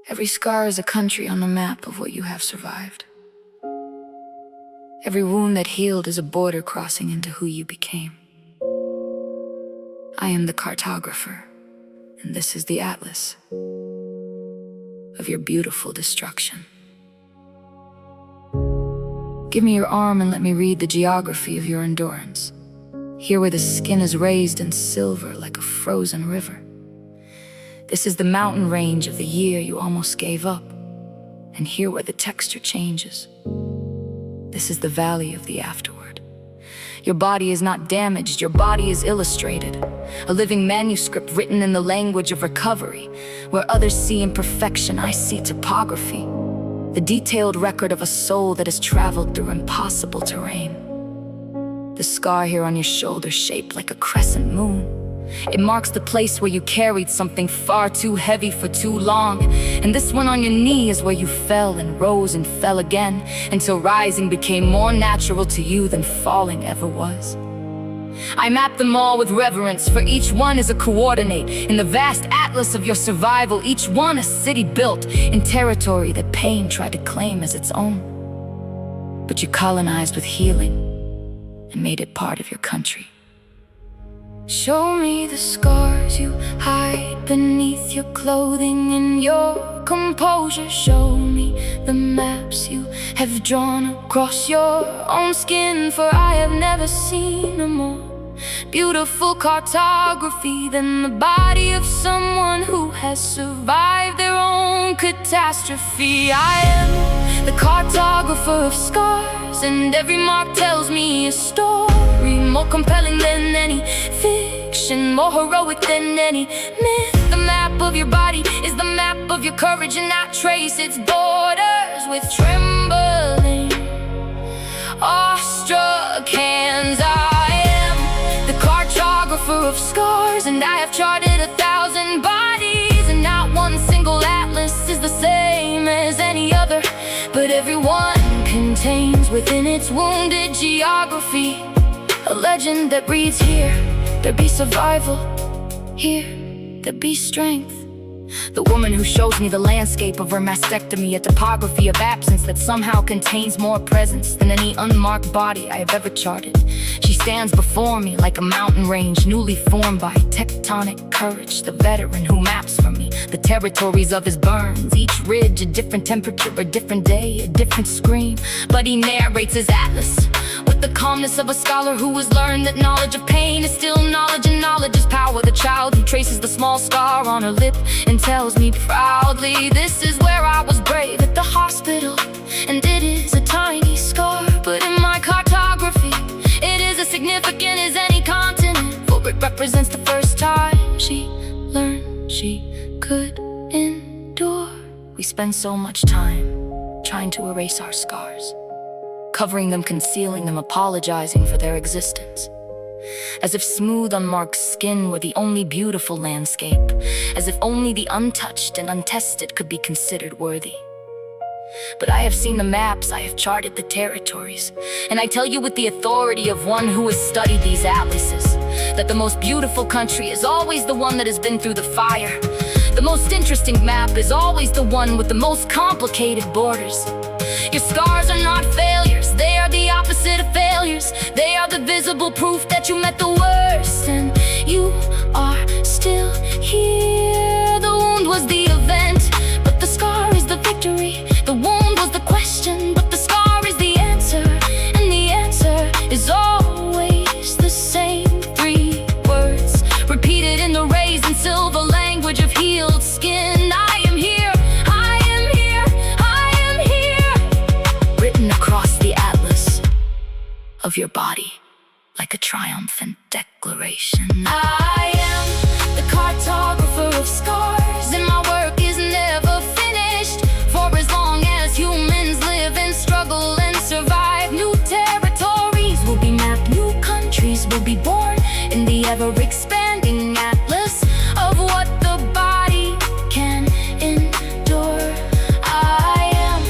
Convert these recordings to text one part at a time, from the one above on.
Every scar is a country on the map of what you have survived. Every wound that healed is a border crossing into who you became. I am the cartographer, and this is the atlas of your beautiful destruction. Give me your arm and let me read the geography of your endurance. Here where the skin is raised in silver like a frozen river. This is the mountain range of the year you almost gave up. And here where the texture changes. This is the valley of the afterward. Your body is not damaged, your body is illustrated. A living manuscript written in the language of recovery. Where others see imperfection, I see topography. The detailed record of a soul that has traveled through impossible terrain. The scar here on your shoulder shaped like a crescent moon. It marks the place where you carried something far too heavy for too long. And this one on your knee is where you fell and rose and fell again, until rising became more natural to you than falling ever was. I map them all with reverence, for each one is a coordinate in the vast atlas of your survival, each one a city built in territory that pain tried to claim as its own. But you colonized with healing and made it part of your country. Show me the scars you hide beneath your clothing and your composure. Show me the maps you have drawn across your own skin, for I have never seen a more beautiful cartography than the body of someone who has survived their own catastrophe. I am the cartographer of scars, and every mark tells me a story more compelling than any fiction, more heroic than any myth. The map of your body is the map of your courage, and I trace its borders with trembling, awestruck hands. I am the cartographer of scars, and I have charted 1,000 bodies, and not one single atlas is the same as any other, but every one contains within its wounded geography a legend that breathes. Here there be survival, here there be strength. The woman who shows me the landscape of her mastectomy, a topography of absence that somehow contains more presence than any unmarked body I have ever charted. She stands before me like a mountain range newly formed by tectonic courage, the veteran who maps for me the territories of his burns, each ridge a different temperature, a different day, a different scream. But he narrates his atlas with the calmness of a scholar who has learned that knowledge of pain is still knowledge, and knowledge is power. The child who traces the small scar on her lip and tells me proudly, this is where I was brave at the hospital, and it is a tiny scar, but in my cartography it is as significant as any continent, for it represents the first time she learned she could endure. We spend so much time trying to erase our scars, covering them, concealing them, apologizing for their existence, as if smooth, unmarked skin were the only beautiful landscape, as if only the untouched and untested could be considered worthy. But I have seen the maps, I have charted the territories, and I tell you with the authority of one who has studied these atlases, that the most beautiful country is always the one that has been through the fire. The most interesting map is always the one with the most complicated borders. Your scars are not failures, they are the opposite of failures. They are the visible proof that you met the worst, and you are still here. The wound was the event, but the scar is the victory. The wound was the question, but the scar is the answer. And the answer is always the same three words, repeated in the raised and silver language of healed skin. I am here, I am here, I am here. Written across the atlas of your body like a triumphant declaration. I am the cartographer of scars, and my work is never finished. For as long as humans live and struggle and survive, new territories will be mapped, new countries will be born in the ever-expanding atlas of what the body can endure. I am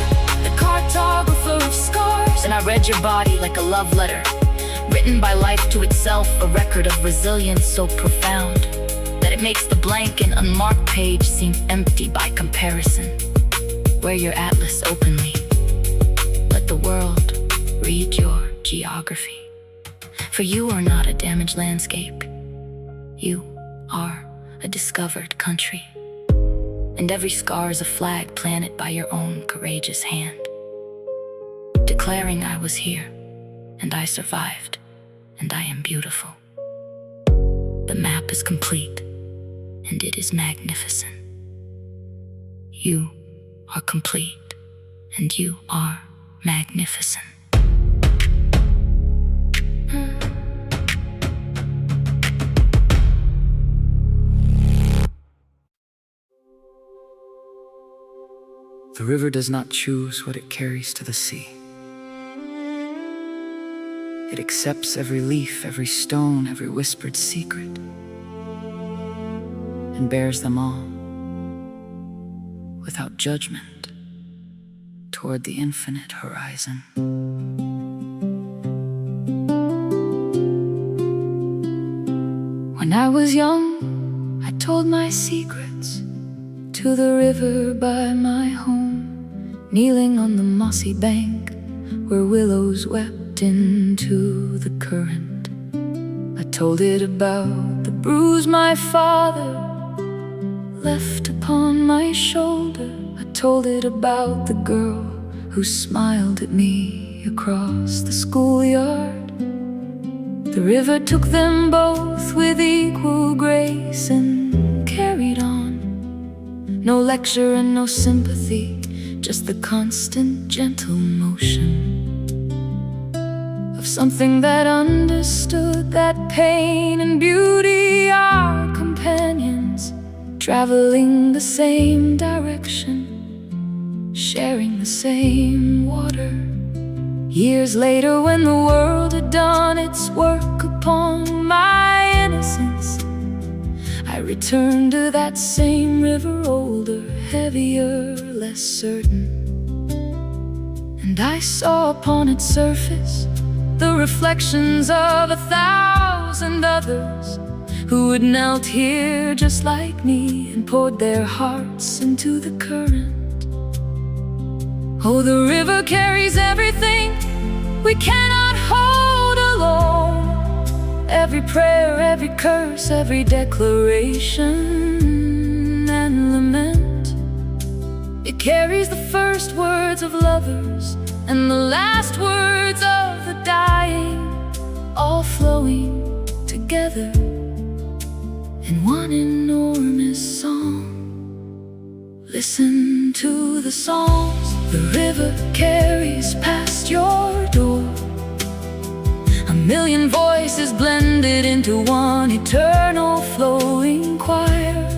the cartographer of scars, and I read your body like a love letter, written by life to itself, a record of resilience so profound that it makes the blank and unmarked page seem empty by comparison. Wear your atlas openly. Let the world read your geography. For you are not a damaged landscape. You are a discovered country. And every scar is a flag planted by your own courageous hand, declaring I was here, and I survived, and I am beautiful. The map is complete, and it is magnificent. You are complete, and you are magnificent. The river does not choose what it carries to the sea. It accepts every leaf, every stone, every whispered secret, and bears them all without judgment toward the infinite horizon. When I was young, I told my secrets to the river by my home, kneeling on the mossy bank where willows wept into the current. I told it about the bruise my father left upon my shoulder. I told it about the girl who smiled at me across the schoolyard. The river took them both with equal grace and carried on. No lecture and no sympathy, just the constant gentle motion of something that understood that pain and beauty are companions, traveling the same direction, sharing the same water. Years later, when the world had done its work upon my innocence, I returned to that same river, older, heavier, less certain. And I saw upon its surface the reflections of 1,000 others who had knelt here just like me and poured their hearts into the current. Oh, the river carries everything we cannot hold alone. Every prayer, every curse, every declaration and lament. It carries the first words of lovers and the last words of the dying, all flowing together in one enormous song. Listen to the songs the river carries past your door. A million voices blended into one eternal flowing choir.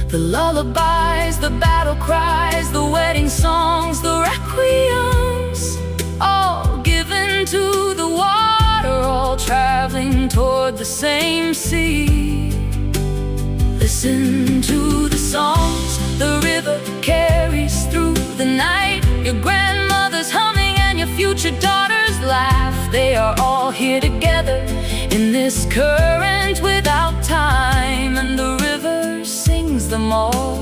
The lullabies, the battle cries, the wedding songs, the requiems, all given to the water, all traveling toward the same sea. Listen to the songs the river carries through the night. Your grandmother's humming and your future daughter's laugh. They are all here together in this current without time, and the river sings them all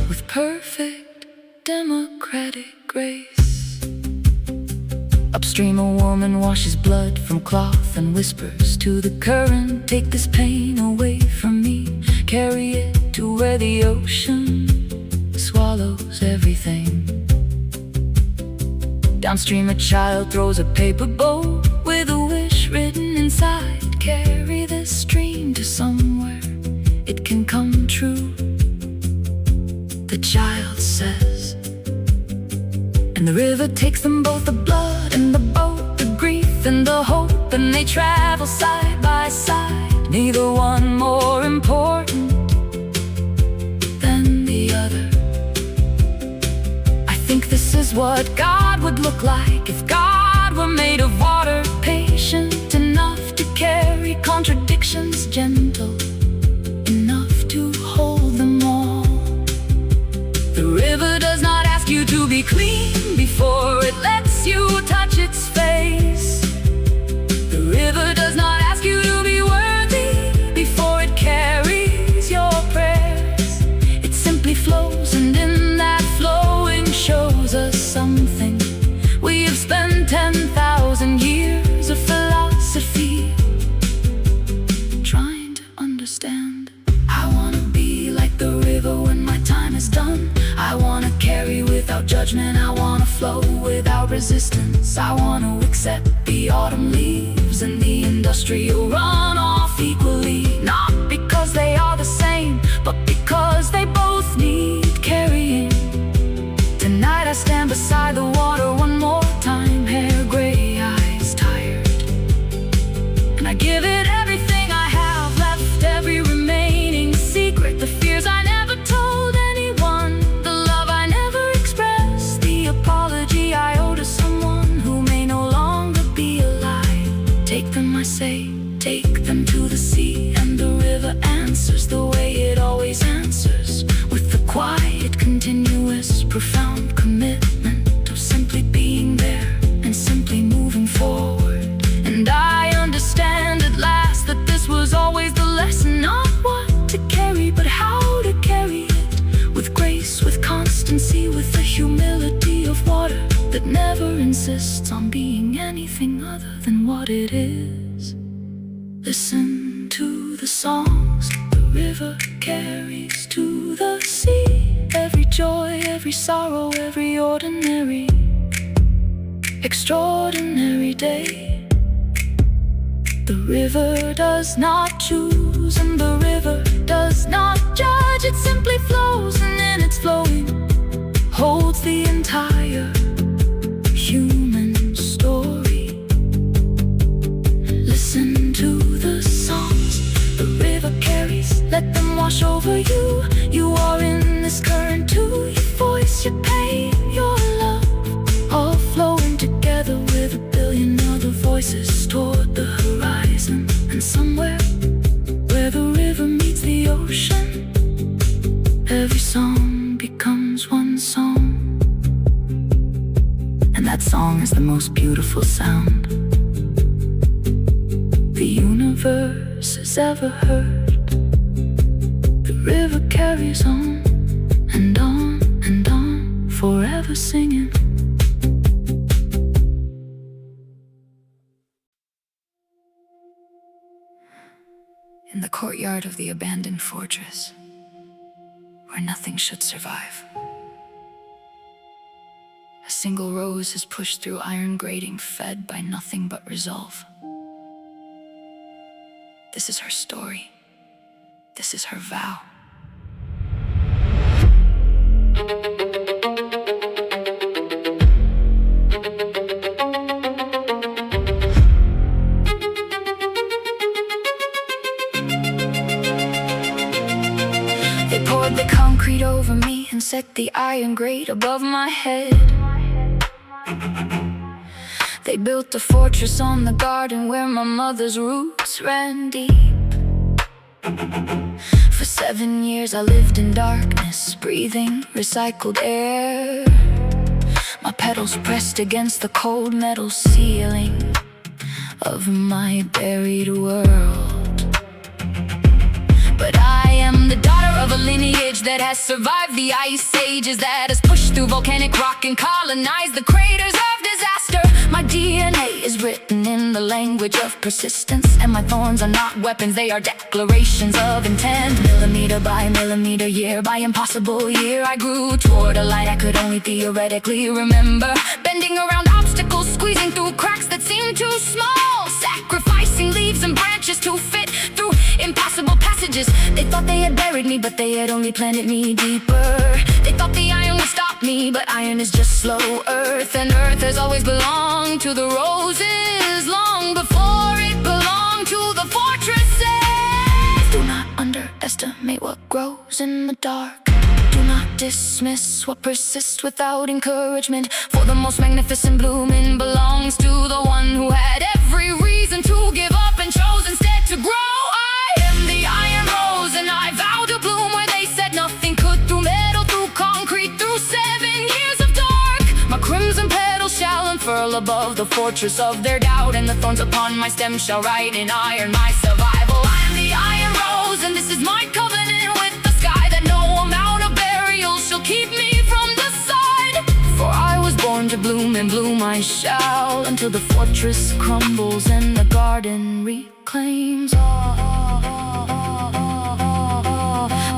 with perfect democratic grace. Upstream a woman washes blood from cloth and whispers to the current, take this pain away from me, carry it to where the ocean swallows everything. Downstream a child throws a paper boat with a wish written inside. Carry this stream to somewhere it can come true, the child says. And the river takes them both, the blood and the boat, the grief and the hope, and they travel side by side, neither one more important than the other. I think this is what God would look like if God were made of water, patient enough to carry contradictions, gentle enough to hold them all. The river does not ask you to be clean before it lets you touch its face. The river does not ask you to be worthy judgment. I wanna flow without resistance. I wanna accept the autumn leaves and the industrial runoff equally. Not because they are the same, but because they both need carrying. Tonight I stand beside the water one more time, hair gray, eyes tired, and I give it everything I have left, every remaining secret, the fears I never told anyone, the love I never expressed, the apology I owe to someone who may no longer be alive. Take them, I say, take them to the sea, and the river answers the way it always answers, with the quiet, continuous, profound commitment of simply being there and simply moving forward. And I understand at last that this was always the lesson, not what to carry, but how to carry it, with grace, with constancy, with the humility of water that never insists on being anything other than what it is. Listen to the songs the river carries to the sea, every joy, every sorrow, every ordinary, extraordinary day. The river does not choose, and the river does not judge. It simply flows, and in its flowing holds the entire human story. Listen to the songs the river carries, let them wash over you. You are in this current too, your voice, your pain, your love, all flowing together with a billion other voices toward the horizon. And somewhere where the river meets the ocean, every song becomes one song, and that song is the most beautiful sound the universe has ever heard. The river carries on and on and on, forever singing. In the courtyard of the abandoned fortress, where nothing should survive, a single rose is pushed through iron grating, fed by nothing but resolve. This is her story. This is her vow. They poured the concrete over me and set the iron grate above my head. They built a fortress on the garden where my mother's roots ran deep. For 7 years I lived in darkness, breathing recycled air. My petals pressed against the cold metal ceiling of my buried world. But I am the daughter of a lineage that has survived the ice ages, that has pushed through volcanic rock and colonized the craters of disaster. My DNA is written in the language of persistence, and my thorns are not weapons, they are declarations of intent. Millimeter by millimeter, year by impossible year, I grew toward a light I could only theoretically remember. Bending around obstacles, squeezing through cracks that seemed too small, sacrificing leaves and branches to fit through impossible passages. They thought they had buried me, but they had only planted me deeper. They thought the iron would stop me, but iron is just slow earth, and earth has always belonged to the roses, long before it belonged to the fortresses. Do not underestimate what grows in the dark. Do not dismiss what persists without encouragement, for the most magnificent blooming belongs to the one who had every reason to give up and chose instead to grow. I am the iron rose, and I vow to bloom where they said nothing could, through metal, through concrete, through 7 years of dark. My crimson petals shall unfurl above the fortress of their doubt, and the thorns upon my stem shall write in iron my survival. I am the iron rose, and this is my covenant with the sky, that no amount of burial shall keep me from the side. For I was born to bloom, and bloom I shall, until the fortress crumbles and the garden reclaims all.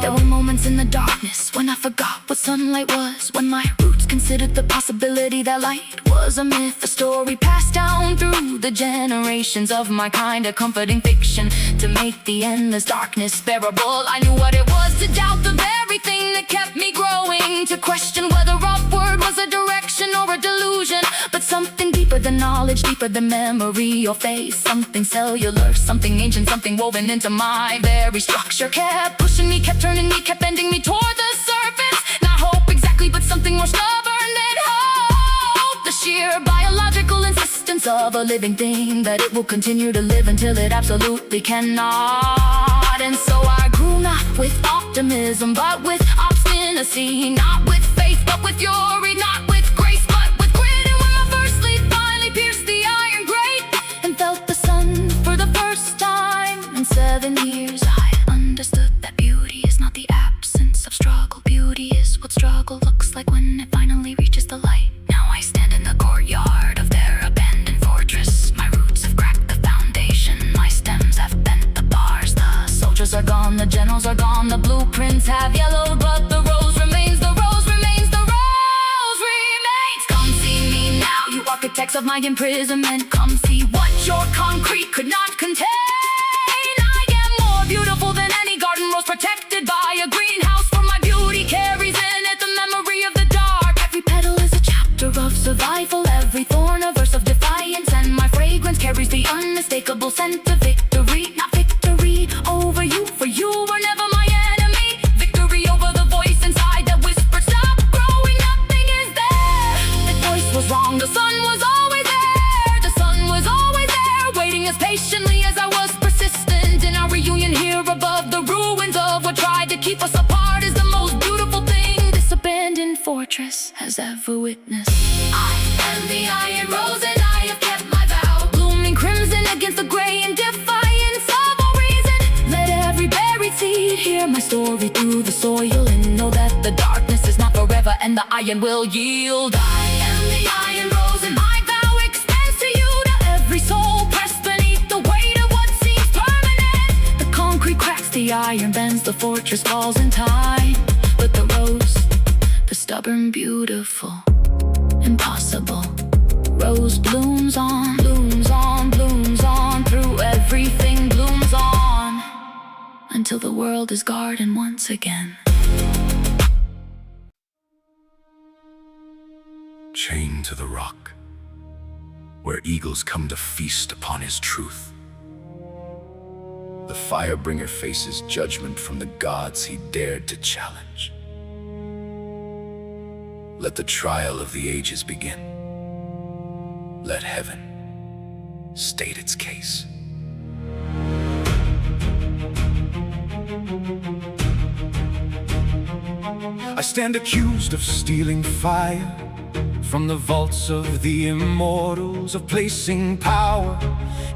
There There were moments in the darkness when I forgot what sunlight was, when my roots considered the possibility that light was a myth, a story passed down through the generations of my kind, a comforting fiction to make the endless darkness bearable. I knew what it was to doubt the very thing that kept me growing, to question whether upward was a direction or a delusion. But something deeper than knowledge, deeper than memory or faith, something cellular, something ancient, something woven into my very structure, kept pushing me, kept turning me, kept bending me toward the surface. Not hope exactly, but something more stubborn than hope, the sheer biological insistence of a living thing, that it will continue to live until it absolutely cannot. And so I grew, not with optimism, but with obstinacy, not with faith, but with fury, not with grace, but with grit. And when my first leaf finally pierced the iron grate and felt the sun for the first time in 7 years, I understood that beauty is not the absence of struggle. Beauty is what struggle looks like when it finally reaches the light. Now I stand in the courtyard of their abandoned fortress. My roots have cracked the foundation, my stems have bent the bars. The soldiers are gone, the generals are gone, the blueprints have yellowed, but the rose remains, the rose remains, the rose remains. Come see me now, you architects of my imprisonment. Come see what your concrete could not contain. I am more beautiful than any garden rose, protected by a greenhouse, for my beauty carries in it the memory of the dark. Every petal is a chapter of survival, every thorn a verse of defiance, and my fragrance carries the unmistakable scent of victory. Not victory over you, for you were never my enemy. Victory over the voice inside that whispered, stop growing, nothing is there. The voice was wrong, the sun was always there. The sun was always there, waiting as patiently as I was persistent. In our reunion here above the ruins of what tried to keep us apart is the most beautiful thing this abandoned fortress has ever witnessed. I am the iron rose and I have kept my vow, blooming crimson against the gray in defiance of all reason. Let every buried seed hear my story through the soil and know that the darkness is not forever and the iron will yield. I am the iron rose and my vow extends to you, to every soul pressed beneath the weight of what seems permanent. The concrete cracks, the iron bends, the fortress falls in time, but the rose, the stubborn, beautiful, impossible rose blooms on, blooms on, blooms on, through everything blooms on, until the world is garden once again. Chained to the rock, where eagles come to feast upon his truth, the firebringer faces judgment from the gods he dared to challenge. Let the trial of the ages begin. Let heaven state its case. I stand accused of stealing fire from the vaults of the immortals, of placing power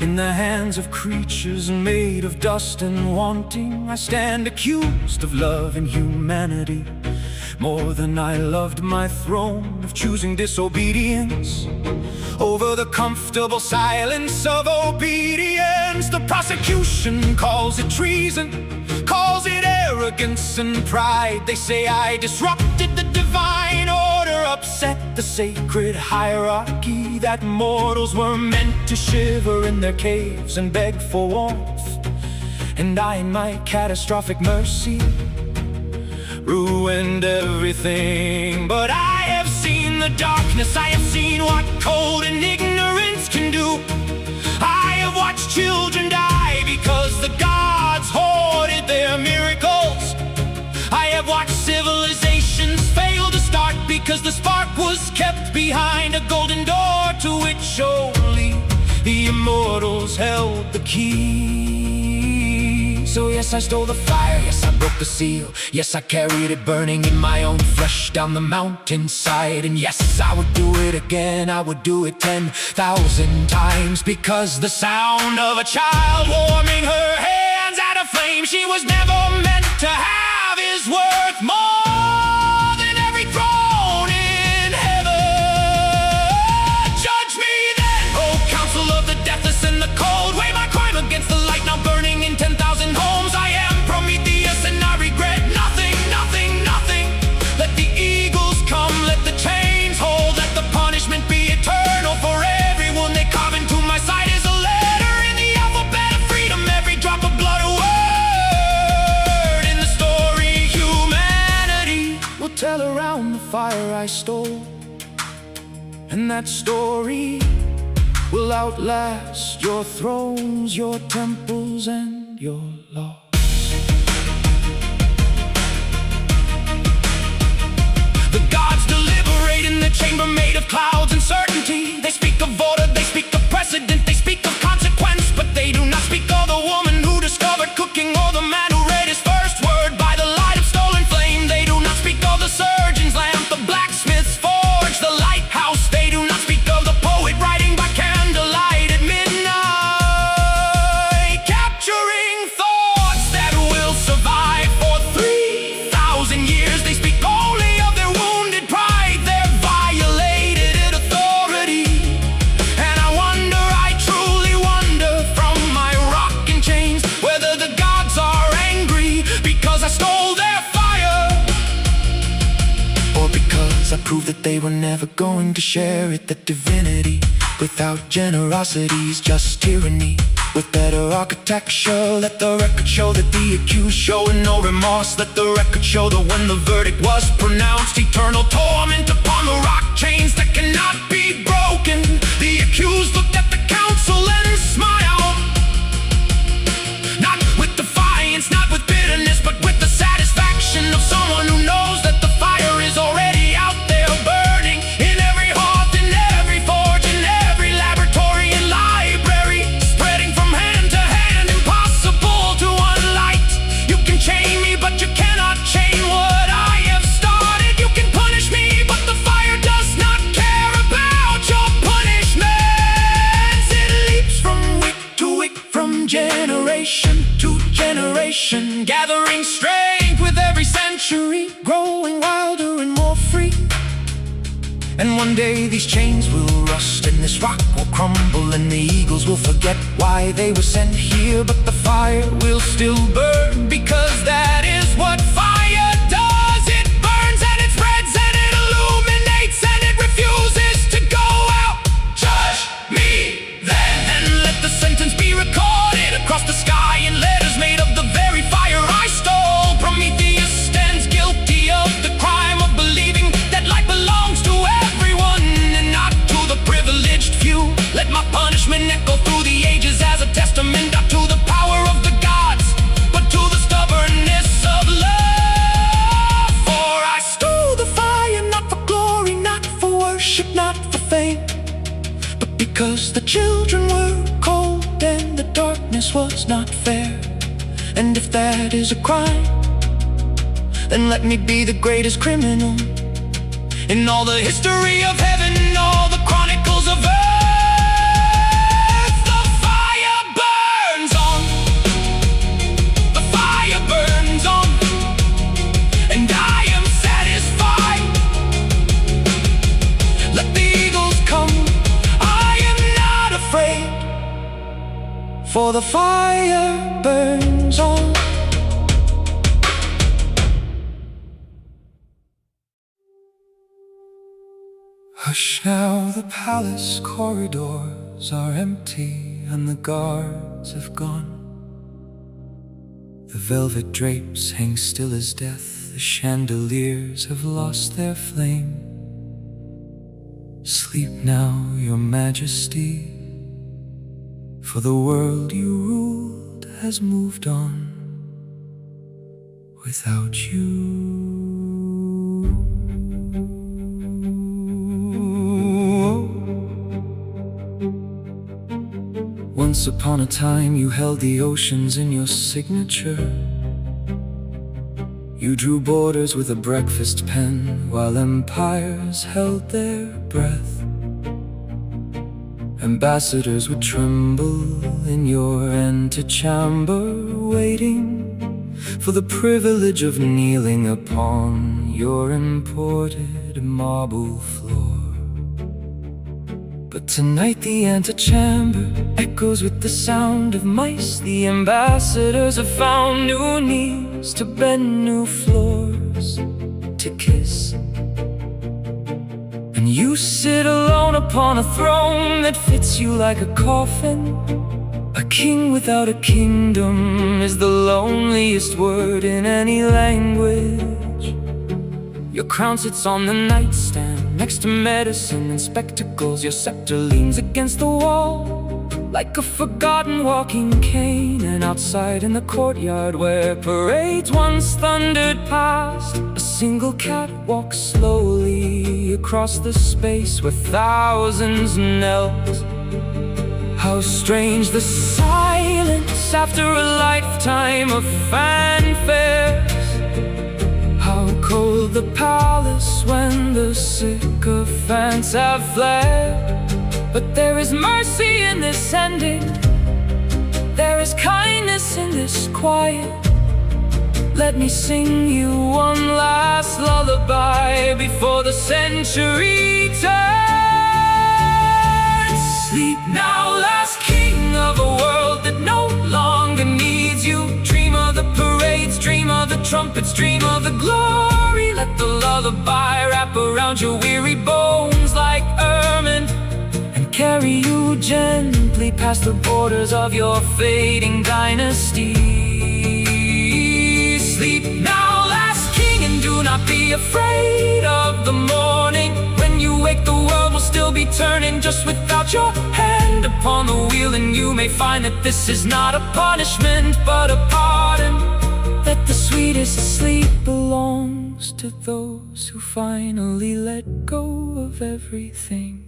in the hands of creatures made of dust and wanting. I stand accused of loving humanity more than I loved my throne, of choosing disobedience over the comfortable silence of obedience. The prosecution calls it treason, calls it arrogance and pride. They say I disrupted the divine order, upset the sacred hierarchy, that mortals were meant to shiver in their caves and beg for warmth. And I, in my catastrophic mercy, ruined everything. But I have seen the darkness, I have seen what cold and ignorance can do. I have watched children die because the gods hoarded their miracles. I have watched civilizations fail to start because the spark was kept behind a golden door to which only the immortals held the key. So yes, I stole the fire, yes, I broke the seal, yes, I carried it burning in my own flesh down the mountainside. And yes, I would do it again, I would do it 10,000 times, because the sound of a child warming her hands at a flame she was never meant to have is worth more than every throne in heaven. Judge me then, oh council of the deathless and the cold, weigh my crime against the light now burning in 10,000 homes. I am Prometheus and I regret nothing. tell around the fire I stole. And that story will outlast your thrones, your temples, and your laws. The gods deliberate in the chamber made of clouds and certainty. They speak of order, they speak of precedent, they speak of consequence, but they do not speak of the woman who discovered cooking or the man who read his first word by the light of stolen flame. They do not speak of the surgeon's lamp, the blacksmith's forge, the lighthouse. They do not speak of the poet writing by candlelight at midnight, capturing thoughts that will survive for 3,000 years. They speak only of their wounded pride, their violated authority. And I wonder, I truly wonder, from my rocking chains, whether the gods are angry because I stole their fire, or because I proved that they were never going to share it. That divinity without generosity is just tyranny. With better architecture, let the record show that the accused showing no remorse. Let the record show that when the verdict was pronounced, eternal torment upon the rock chains that cannot be broken. The accused looked at the council and smiled, not with defiance, not with bitterness, but with the satisfaction of someone who knows that the fire is already out there, burning in every hearth, in every forge, in every laboratory and library, spreading from hand to hand, impossible to unlight. You can chain me, but you cannot chain what I have started. You can punish me, but the fire does not care about your punishments. It leaps from week to week, from generation to generation, gathering strength with every century, growing wilder and more free. And one day these chains will rust and this rock will crumble, and the eagles will forget why they were sent here. But the fire will still burn, because that is what fire does. It burns and it spreads and it illuminates and it refuses to go out. Judge me then, and let the sentence be recorded across the sky in letters made of the very fire I stole. Prometheus stands guilty of the crime of believing that light belongs to everyone and not to the privileged few. Let my punishment echo through the ages as a testament, not to the power of the gods, but to the stubbornness of love. For I stole the fire, not for glory, not for worship, not for fame, but because the children were cold and the darkness was not fair. And if that is a crime, then let me be the greatest criminal in all the history of heaven, all the chronicles of earth. The fire burns on, the fire burns on, and I am satisfied. Let the eagles come, I am not afraid, for the fire burns on. Hush now, the palace corridors are empty and the guards have gone. The velvet drapes hang still as death, the chandeliers have lost their flame. Sleep now, your majesty, for the world you ruled has moved on without you. Once upon a time you held the oceans in your signature. You drew borders with a breakfast pen while empires held their breath. Ambassadors would tremble in your antechamber, waiting for the privilege of kneeling upon your imported marble floor. But tonight the antechamber echoes with the sound of mice. The ambassadors have found new knees to bend, new floors to kiss. And you sit alone upon a throne that fits you like a coffin. A king without a kingdom is the loneliest word in any language. Your crown sits on the nightstand next to medicine and spectacles. Your scepter leans against the wall like a forgotten walking cane. And outside in the courtyard where parades once thundered past, a single cat walks slowly across the space where thousands knelt. How strange the silence after a lifetime of fanfares. How cold the palace when the sycophants have fled. But there is mercy in this ending. There is kindness in this quiet. Let me sing you one last lullaby before the century turns. Sleep now, last king of a world that no longer needs you. Dream of the parades, dream of the trumpets, dream of the glory. Let the lullaby wrap around your weary bones like ermine and carry you gently past the borders of your fading dynasty. Sleep now, last king, and do not be afraid of the morning. When you wake, the world will still be turning, just without your hand upon the wheel. And you may find that this is not a punishment, but a pardon. That the sweetest sleep belongs to those who finally let go of everything.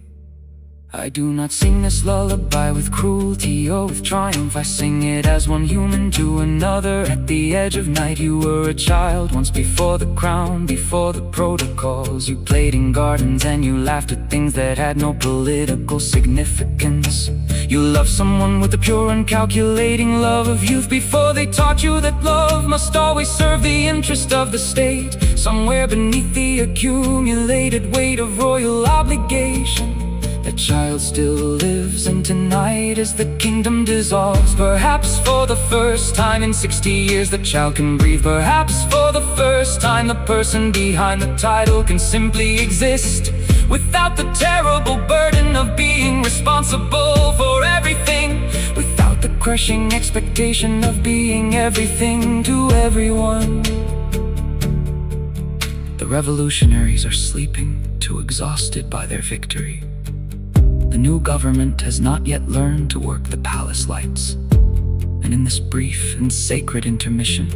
I do not sing this lullaby with cruelty or with triumph. I sing it as one human to another. At the edge of night you were a child, once before the crown, before the protocols. You played in gardens and you laughed at things that had no political significance. You loved someone with the pure uncalculating love of youth before they taught you that love must always serve the interest of the state. Somewhere beneath the accumulated weight of royal obligation, the child still lives, and tonight as the kingdom dissolves, perhaps for the first time in 60 years the child can breathe. Perhaps for the first time the person behind the title can simply exist without the terrible burden of being responsible for everything, without the crushing expectation of being everything to everyone. The revolutionaries are sleeping, too exhausted by their victory. The new government has not yet learned to work the palace lights. And in this brief and sacred intermission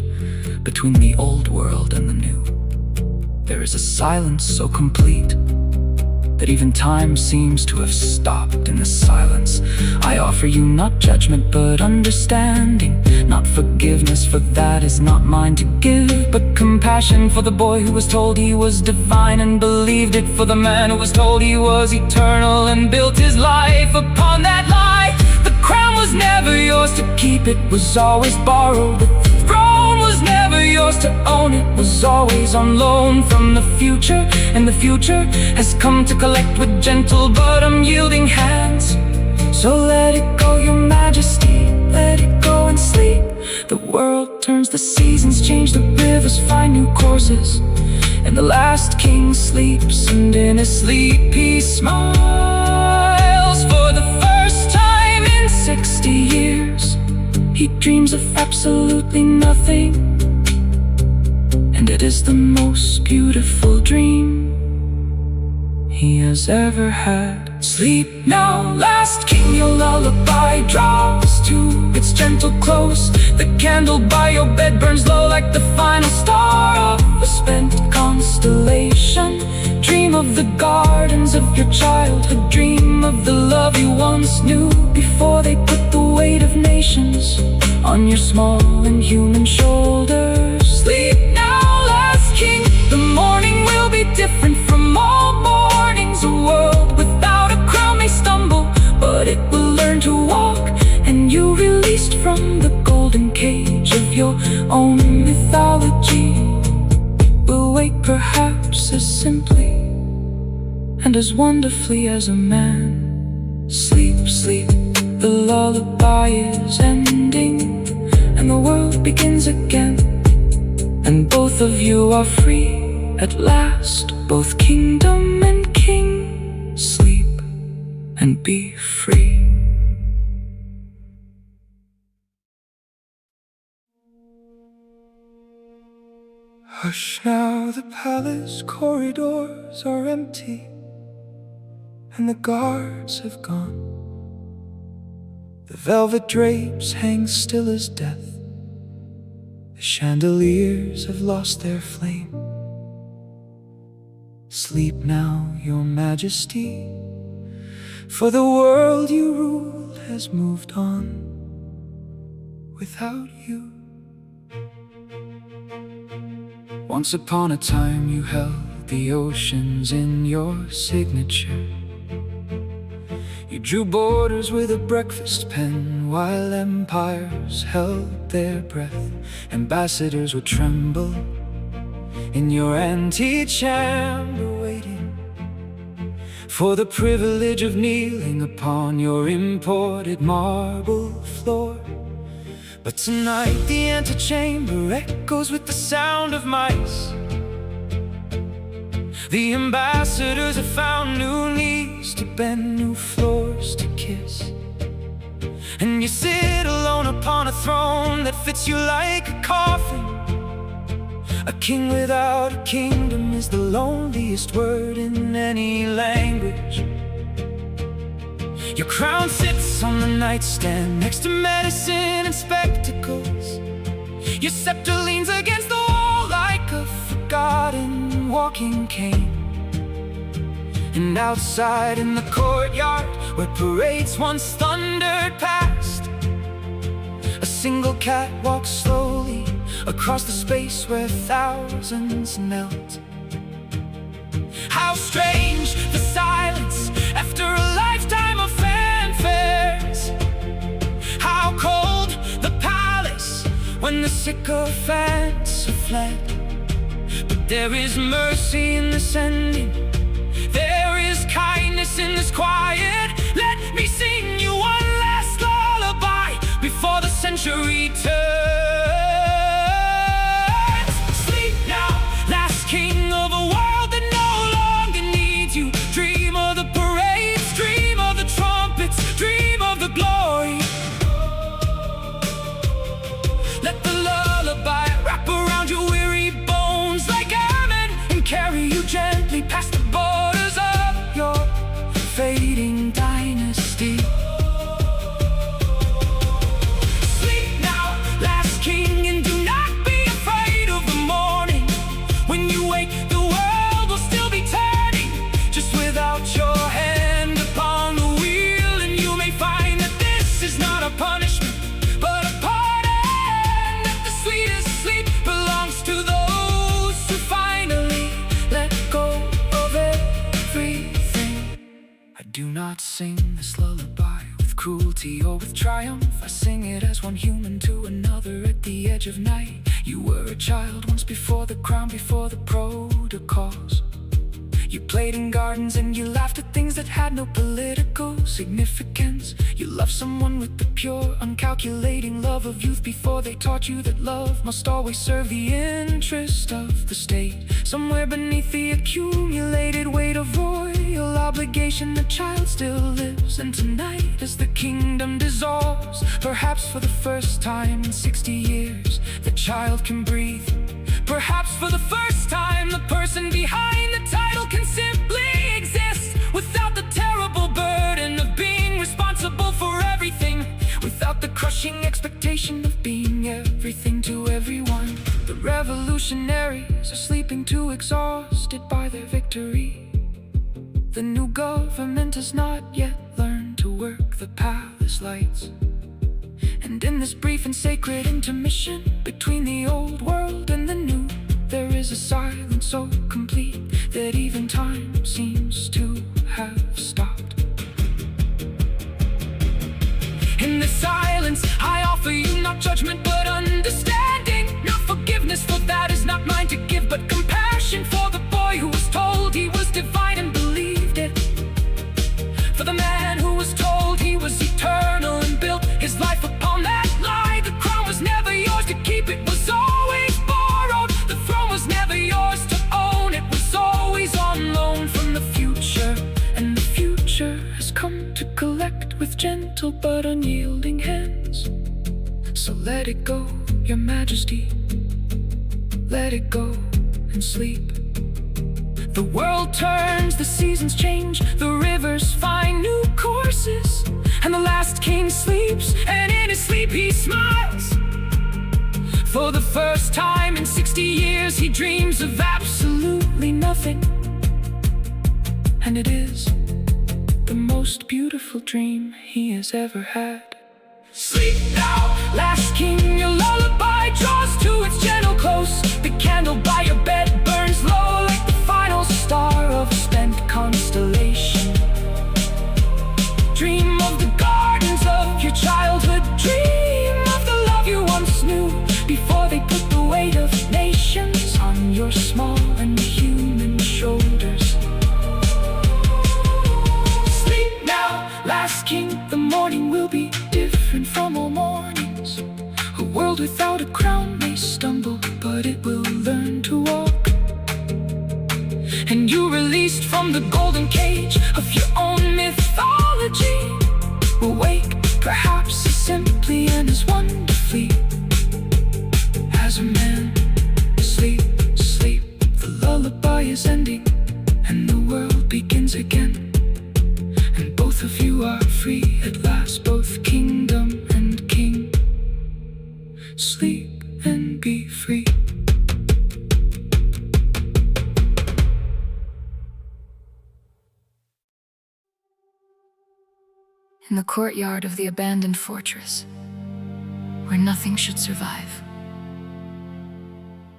between the old world and the new, there is a silence so complete that even time seems to have stopped. In the silence I offer you not judgment but understanding, not forgiveness, for that is not mine to give, but compassion for the boy who was told he was divine and believed it, for the man who was told he was eternal and built his life upon that lie. The crown was never yours to keep, it was always borrowed. The throne was never yours to own, it was always on loan from the future. And the future has come to collect with gentle but unyielding hands. So let it go, your majesty, let it go and sleep. The world turns, the seasons change, the rivers find new courses, and the last king sleeps, and in his sleep he smiles. For the first time in 60 years he dreams of absolutely nothing, and it is the most beautiful dream he has ever had. Sleep now, last king, your lullaby draws to its gentle close. The candle by your bed burns low like the final star of a spent constellation. Dream of the gardens of your childhood, dream of the love you once knew before they put the weight of nations on your small and human shoulders. Sleep now, last king, the morning will be different from all mornings. A world without a crown may stumble, but it will learn to walk, and you released from the golden cage of your own mythology will wake perhaps as simply and as wonderfully as a man. Sleep, sleep, the lullaby is ending, and the world begins again, and both of you are free at last, both kingdom and king. Sleep and be free. Hush now, the palace corridors are empty, and the guards have gone. The velvet drapes hang still as death. The chandeliers have lost their flame. Sleep now, your majesty, for the world you ruled has moved on without you. Once upon a time you held the oceans in your signature. You drew borders with a breakfast pen while empires held their breath. Ambassadors would tremble in your antechamber, waiting for the privilege of kneeling upon your imported marble floor. But tonight the antechamber echoes with the sound of mice. The ambassadors have found new knees to bend, new floors to kiss. And you sit alone upon a throne that fits you like a coffin. A king without a kingdom is the loneliest word in any language. Your crown sits on the nightstand next to medicine and spectacles. Your scepter leans against the wall like a forgotten walking cane. And outside in the courtyard where parades once thundered past, a single cat walks slowly across the space where thousands melt. How strange the silence after a lifetime of fanfares. How cold the palace when the sycophants have fled. But there is mercy in this ending. There is kindness in this quiet. Let me sing you one last lullaby before the century turns. Sleep now, last king of a world that no longer needs you. Dream of the parades, dream of the trumpets, dream of the glory. Let the lullaby wrap around your weary bones like airmen and carry you gently past the borders of your fading dynasty. Sleep now, last king, and do not be afraid of the morning. When you wake, the world will still be turning, just without your hand upon the wheel. And you may find that this is not a punishment, but a pardon. That the sweetest sleep belongs to those who finally let go of everything. I do not sing this lullaby with cruelty or with triumph. I sing it as one human to another at the edge of night. You were a child once before the crown, before the protocols. You played in gardens and you laughed at things that had no political significance. You loved someone with the pure, uncalculating love of youth before they taught you that love must always serve the interest of the state. Somewhere beneath the accumulated weight of royal obligation, the child still lives. And tonight, as the kingdom dissolves, perhaps for the first time in 60 years, the child can breathe. Perhaps for the first time, the person behind the title can simply exist without the terrible burden of being responsible for everything, without the crushing expectation of being everything to everyone. The revolutionaries are sleeping too exhausted by their victory. The new government has not yet learned to work the palace lights. And in this brief and sacred intermission between the old world and the new, there is a silence so complete that even time seems to have stopped. In this silence, I offer you not judgment but understanding, not forgiveness, for that is not mine to give, but compassion for the boy who was told he was divine and believed it, for the man who was told he was eternal and built his life upon that lie. The crown was never yours to keep, it was always borrowed. The throne was never yours to own, it was always on loan from the future. And the future has come to collect with gentle but unyielding hands. So let it go, your majesty. let it go and sleep. The world turns, the seasons change, the rivers find new courses, and the last king sleeps, and in his sleep he smiles. For the first time in 60 years he dreams of absolutely nothing, and it is the most beautiful dream he has ever had. Sleep now, last king, your lullaby draws to its gentle close. The candle by your bed burns low like the final star of a spent constellation. Dream of the gardens of your childhood, dream of the love you once knew, before they put the weight of nations on your small and human shoulders. Sleep now, last king, the morning will be different from all mornings. A world without a crown may stumble, but it will learn to walk. And you, released from the golden cage of your own mythology, will wake perhaps as simply and as wonderfully as a man. Sleep, sleep, the lullaby is ending, and the world begins again. And both of you are free at last, both kingdom and king. Sleep and be free. In the courtyard of the abandoned fortress, where nothing should survive,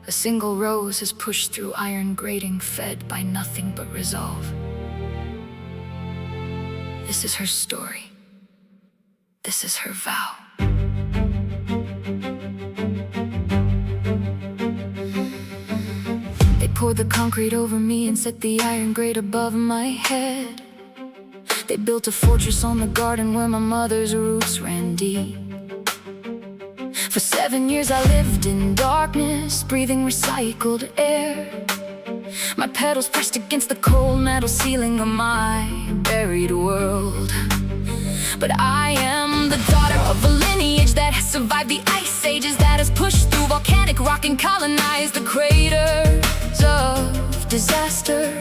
a single rose is pushed through iron grating, fed by nothing but resolve. This is her story. This is her vow. They poured the concrete over me and set the iron grate above my head. They built a fortress on the garden where my mother's roots ran deep. For 7 years I lived in darkness, breathing recycled air. My petals pressed against the cold metal ceiling of my buried world. But I am the daughter of a lineage that has survived the ice ages, that has pushed through volcanic rock and colonized the craters of disaster.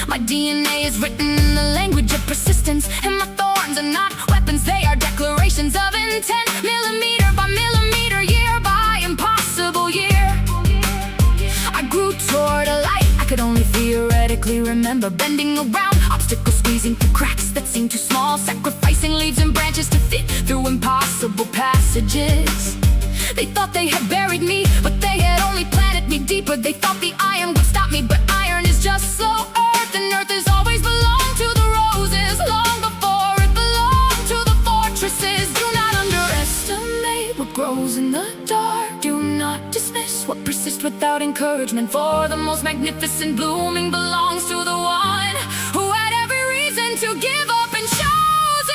My DNA is written in the language of persistence, and my thorns are not weapons, they are declarations of intent. Millimeter by millimeter, year by impossible year, I grew toward a light I could only theoretically remember. Bending around obstacles, squeezing through cracks that seemed too small, sacrificing leaves and branches to fit through impossible passages. They thought they had buried me, but they had only planted me deeper. They thought the iron would stop me, but iron is just slow earth, and earth has always belonged to the roses, long before it belonged to the fortresses. Do not underestimate what grows in the dark. Do not dismiss what persists without encouragement, for the most magnificent blooming belongs to the one who had every reason to give up and chose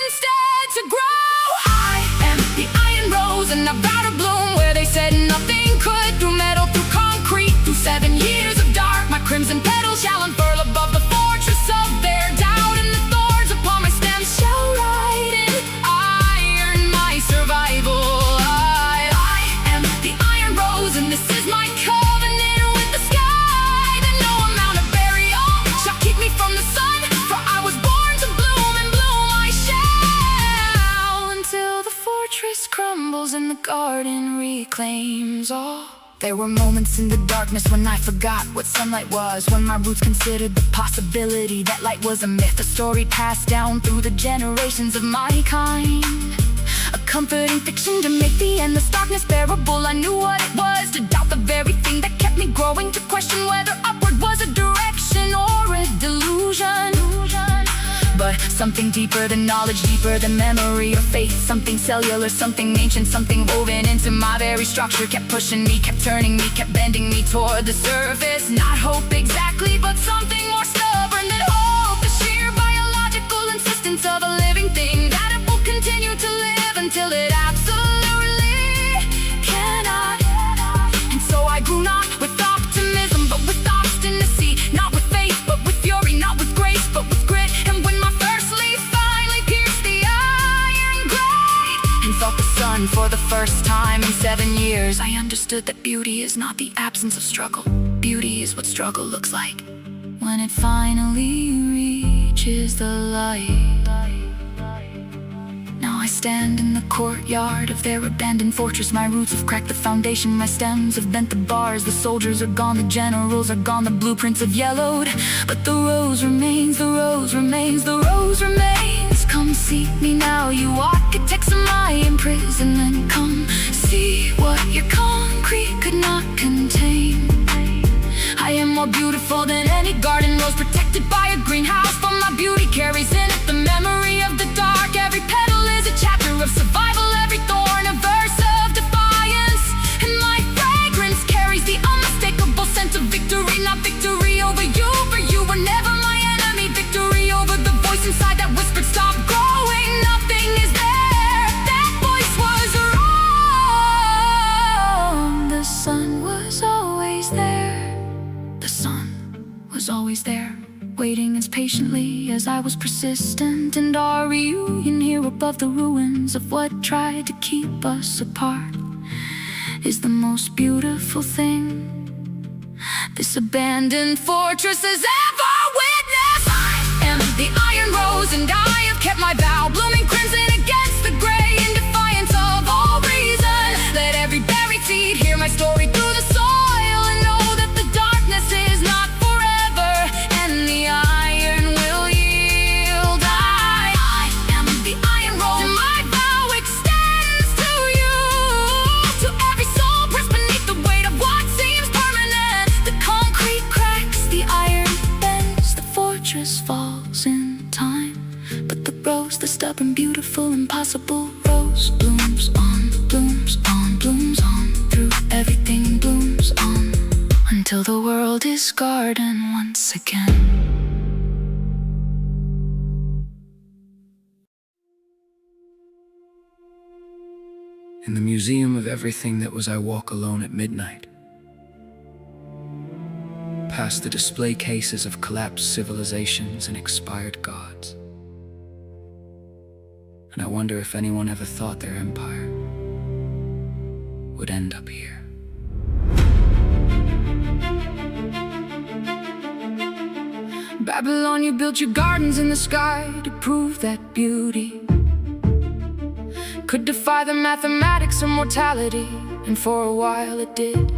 instead to grow. I am the iron rose, and I've got to bloom where they said nothing could. Through metal, through concrete, through 7 years of dark, my crimson petals shall unfurl above the fortress of their doubt, and the thorns upon my stems shall write in iron my survival. I am the iron rose, and this is my covenant with the sky, that no amount of burial shall keep me from the sun, for I was born to bloom, and bloom I shall, until the fortress crumbles and the garden reclaims all. There were moments in the darkness when I forgot what sunlight was, when my roots considered the possibility that light was a myth, a story passed down through the generations of my kind, a comforting fiction to make the endless darkness bearable. I knew what it was to doubt the very thing that kept me growing, to question whether upward was a direction or a delusion. But something deeper than knowledge, deeper than memory or faith, something cellular, something ancient, something woven into my very structure, kept pushing me, kept turning me, kept bending me toward the surface. Not hope exactly, but something more stubborn than hope, the sheer biological insistence of a living thing, that it will continue to live until it absolutely cannot. And so I grew not with optimism, but with obstinacy, not with faith, but with fury, not with grace, but with grit. And when my first leaf finally pierced the iron grate and felt the sun for the first first time in 7 years, I understood that beauty is not the absence of struggle. Beauty is what struggle looks like when it finally reaches the light. Now I stand in the courtyard of their abandoned fortress. My roots have cracked the foundation, my stems have bent the bars. The soldiers are gone, the generals are gone, the blueprints have yellowed. But the rose remains, the rose remains, the rose remains. Come see me now, you architects of my imprisonment. Come see what your concrete could not contain. I am more beautiful than any garden rose, protected by a greenhouse. For my beauty carries in it the memory of the dark. Every petal is a chapter of survival, every thorn a verse of defiance. And my fragrance carries the unmistakable scent of victory. Not victory over you, for you were never my enemy. Victory over the voice inside that whispered stop growing. Nothing is there, that voice was wrong. The sun was always there. The sun was always there, waiting as patiently as I was persistent. And our reunion here above the ruins of what tried to keep us apart is the most beautiful thing this abandoned fortress has ever witnessed. I am the iron rose and I have kept my vow, blooming crimson against the gray in defiance of all reason. Let every buried seed hear my story through the soil and know that the darkness is not forever and the iron will yield. I am the iron rose and my vow extends to you, to every soul pressed beneath the weight of what seems permanent. The concrete cracks, the iron bends, the fortress falls in time, but the rose, the stubborn, beautiful, impossible rose blooms on, blooms on, blooms on, through everything blooms on, until the world is garden once again. In the museum of everything that was, I walk alone at midnight, past the display cases of collapsed civilizations and expired gods. And I wonder if anyone ever thought their empire would end up here. Babylon, you built your gardens in the sky to prove that beauty could defy the mathematics of mortality, and for a while it did.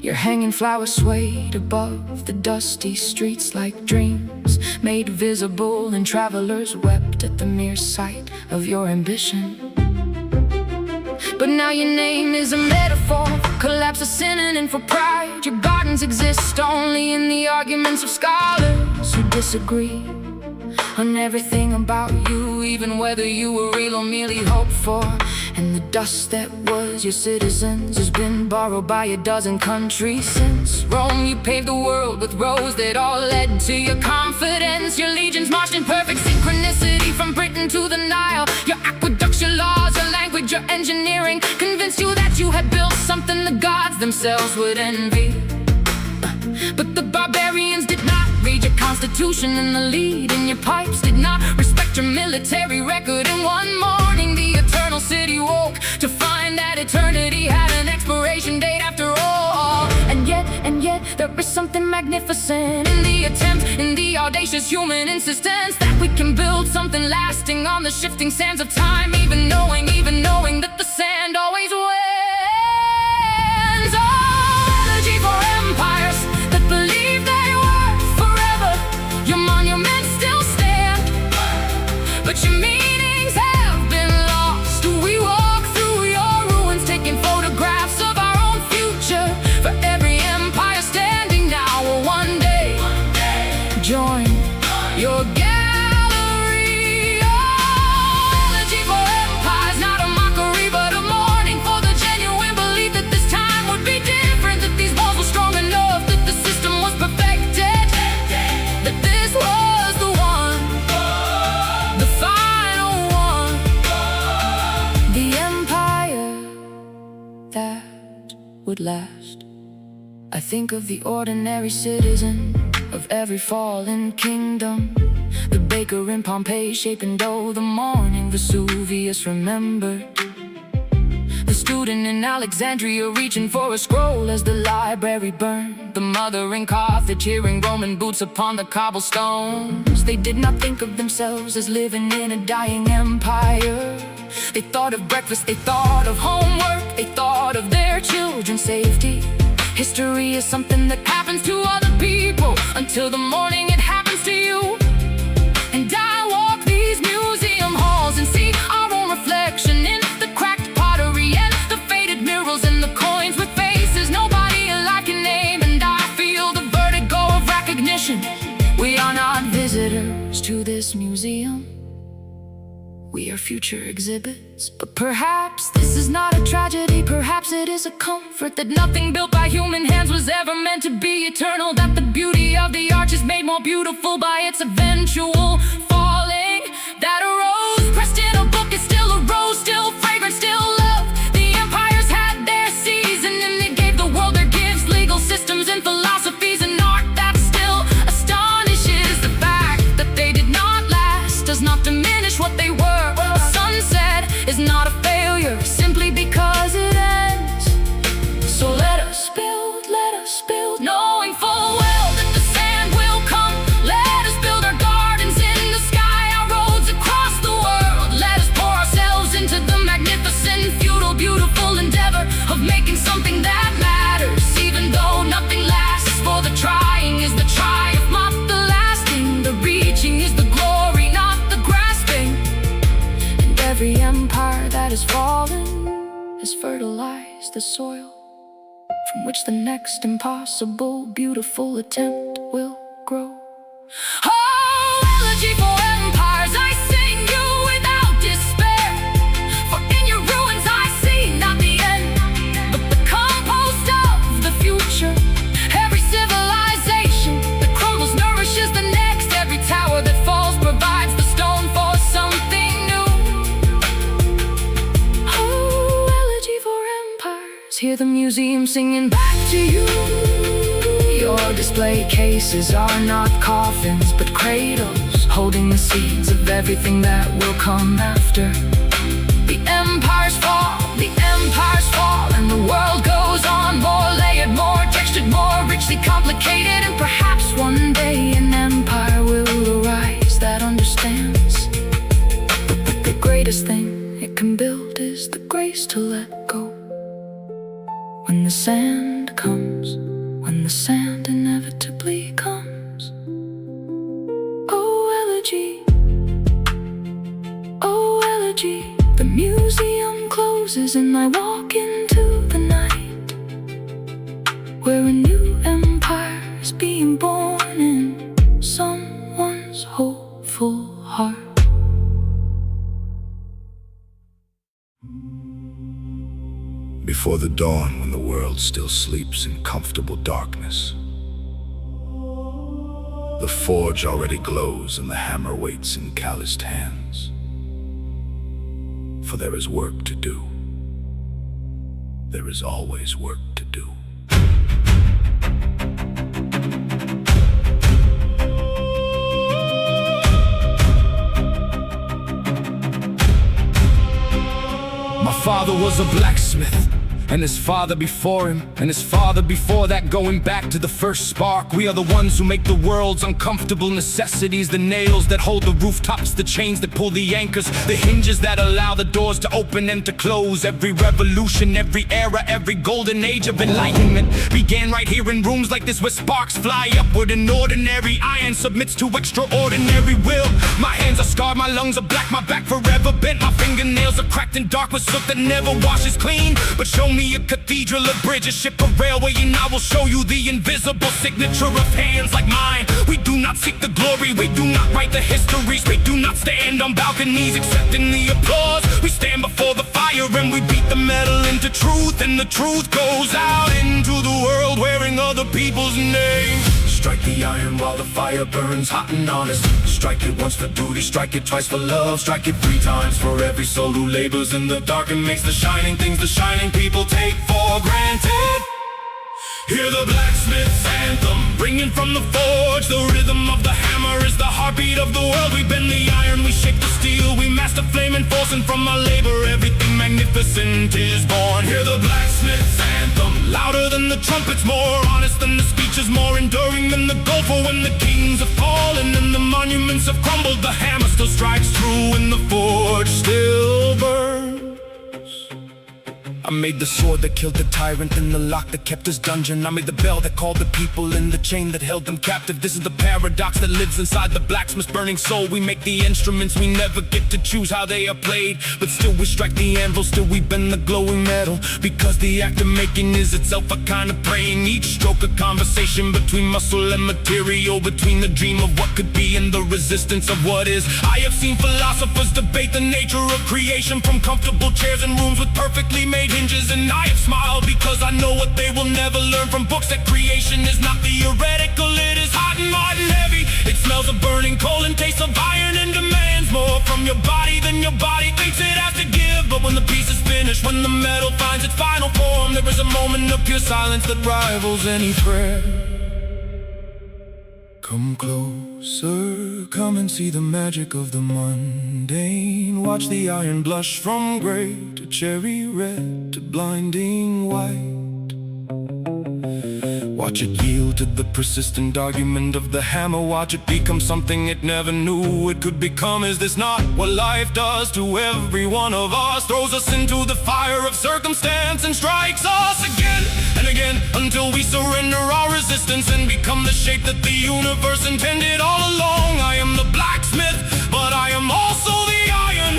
Your hanging flowers swayed above the dusty streets like dreams made visible, and travelers wept at the mere sight of your ambition. But now your name is a metaphor for collapse, a synonym for pride. Your gardens exist only in the arguments of scholars who disagree on everything about you, even whether you were real or merely hoped for. And the dust that was your citizens has been borrowed by a dozen countries since Rome. You paved the world with roads that all led to your confidence. Your legions marched in perfect synchronicity from Britain to the Nile. Your aqueducts, your laws, your language, your engineering convinced you that you had built something the gods themselves would envy. But the barbarians did not read your constitution, and the lead in your pipes did not respect your military record. And one morning the eternal city woke to find that eternity had an expiration date after all. And yet there is something magnificent in the attempt, in the audacious human insistence that we can build something lasting on the shifting sands of time, even knowing that the sand always wins. Oh, elegy for empires that believe they were forever. Your monuments still stand, but your meanings have been lost. We walk through your ruins, taking photographs of our own future. For every empire standing now will one day join your gallery. Oh, elegy for empires, not a mockery but a mourning for the genuine belief that this time would be different, that these walls were strong enough, that the system was perfected, that this was the one, the final one, the empire that would last. I think of the ordinary citizen of every fallen kingdom, the baker in Pompeii shaping dough, the morning Vesuvius remembered The student in Alexandria reaching for a scroll as the library burned. The mother in Carthage hearing Roman boots upon the cobblestones. They did not think of themselves as living in a dying empire. They thought of breakfast, they thought of homework, they thought of their children's safety. History is something that happens to other people until the morning it happens to you. And I walk these museum halls and see our own reflection in the cracked pottery and the faded murals and the coins with faces nobody alive can name. And I feel the vertigo of recognition. We are not visitors to this museum. We are future exhibits. But perhaps this is not a tragedy. Perhaps it is a comfort that nothing built by human hands was ever meant to be eternal. That the beauty of the arch is made more beautiful by its eventual falling. That a rose pressed in a book is still a rose, still fragrant, still love. The empires had their season and they gave the world their gifts, legal systems and philosophies and art that still astonishes. The fact that they did not last does not diminish what they were. A sunset is not a failure simply because it ends. So let us build, knowing full well that the sand will come. Let us build our gardens in the sky, our roads across the world. Let us pour ourselves into the magnificent, futile, beautiful endeavor of making something that matters. Even though nothing lasts, for the trying is the triumph, not the lasting. The reaching is the glory, not the grasping. And every empire that has fallen has fertilized the soil from which the next impossible, beautiful attempt will grow. Oh, elegy for empires, I sing you without despair. For in your ruins I see not the end, but the compost of the future. Every civilization that crumbles nourishes the next. Every tower that falls provides the stone for something new. Oh, elegy for empires, hear the museum singing back to you. Your display cases are not coffins but cradles, holding the seeds of everything that will come after. The empires fall, and the world goes on, more layered, more textured, more richly complicated. And perhaps one day an empire will arise that understands the greatest thing it can build is the grace to let go. When the sand comes, when the sand inevitably comes. Oh, elegy, the museum closes and I walk into the night where a new empire is being born in someone's hopeful heart. Before the dawn, when the world still sleeps in comfortable darkness, the forge already glows and the hammer waits in calloused hands. For there is work to do. There is always work to do. My father was a blacksmith, and his father before him, and his father before that, going back to the first spark. We are the ones who make the world's uncomfortable necessities, the nails that hold the rooftops, the chains that pull the anchors, the hinges that allow the doors to open and to close. Every revolution, every era, every golden age of enlightenment began right here in rooms like this, where sparks fly upward and ordinary iron submits to extraordinary will. My hands are scarred, my lungs are black, my back forever bent, my fingernails are cracked in dark with soot that never washes clean. But show me a cathedral, a bridge, a ship, a railway, and I will show you the invisible signature of hands like mine. We do not seek the glory, we do not write the histories, we do not stand on balconies accepting the applause. We stand before the fire and we beat the metal into truth, and the truth goes out into the world wearing other people's names. Strike the iron while the fire burns hot and honest. Strike it once for duty, strike it twice for love. Strike it 3 times for every soul who labors in the dark and makes the shining things the shining people take for granted. Hear the blacksmith's anthem, ringing from the forge. The rhythm of the hammer is the heartbeat of the world. We bend the iron, we shake the steel, we master flame and force, and from our labor everything magnificent is born. Hear the blacksmith's anthem, louder than the trumpets, more honest than the speeches, more enduring than the gold. For when the kings have fallen and the monuments have crumbled, the hammer still strikes true and the forge still burns. I made the sword that killed the tyrant and the lock that kept his dungeon. I made the bell that called the people and the chain that held them captive. This is the paradox that lives inside the blacksmith's burning soul. We make the instruments, we never get to choose how they are played, but still we strike the anvil, still we bend the glowing metal. Because the act of making is itself a kind of praying. Each stroke a conversation between muscle and material, between the dream of what could be and the resistance of what is. I have seen philosophers debate the nature of creation, from comfortable chairs and rooms with perfectly made hinges, and I have smiled because I know what they will never learn from books, that creation is not theoretical, it is hot and heavy. It smells of burning coal and tastes of iron and demands more from your body than your body thinks it has to give. But when the piece is finished, when the metal finds its final form, there is a moment of pure silence that rivals any prayer. Come closer, come and see the magic of the mundane. Watch the iron blush from gray to cherry red to blinding white. Watch it yield to the persistent argument of the hammer. Watch it become something it never knew it could become. Is this not what life does to every one of us? Throws us into the fire of circumstance and strikes us again and again, until we surrender our resistance and become the shape that the universe intended all along. I am the blacksmith, but I am also the iron,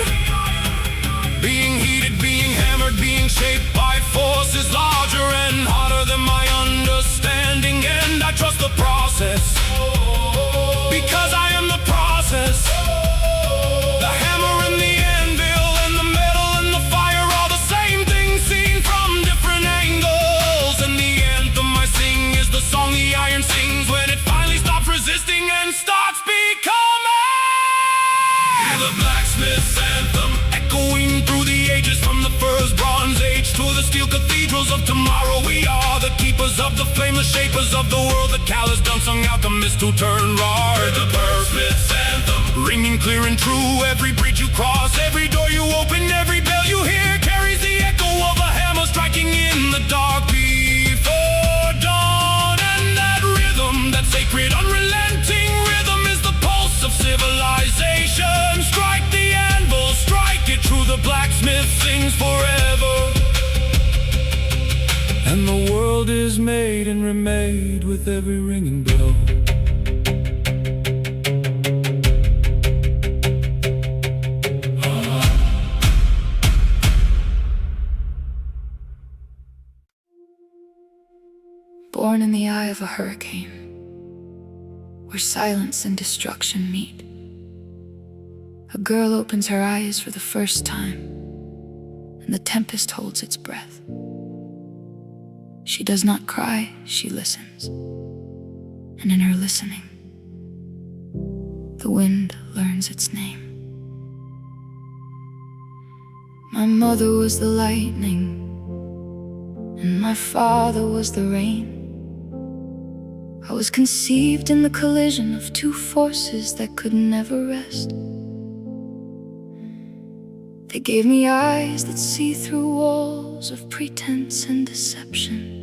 being heated, being hammered, being shaped by forces larger and harder than my understanding. And I trust the process, because I am the process. The hammer and the anvil and the metal and the fire are the same thing, seen from different angles. And the anthem I sing is the song the iron sings when it finally stops resisting and starts becoming. Hear the blacksmith's anthem echoing through the ages, from the first bronze age to the steel cathedrals of tomorrow. We are the keepers of the flame, the shapers of the world, the callous unsung alchemists who turn raw. The blacksmith's anthem ringing clear and true, every bridge you cross, every door you open, every bell you hear carries the echo of a hammer striking in the dark before dawn. And that rhythm, that sacred unrelenting rhythm, is the pulse of civilization. Strike the anvil, strike it true, the blacksmith sings forever. And the world is made and remade with every ringing bell. Born in the eye of a hurricane, where silence and destruction meet, a girl opens her eyes for the first time, and the tempest holds its breath. She does not cry, she listens, and in her listening, the wind learns its name. My mother was the lightning, and my father was the rain. I was conceived in the collision of two forces that could never rest. They gave me eyes that see through walls of pretense and deception,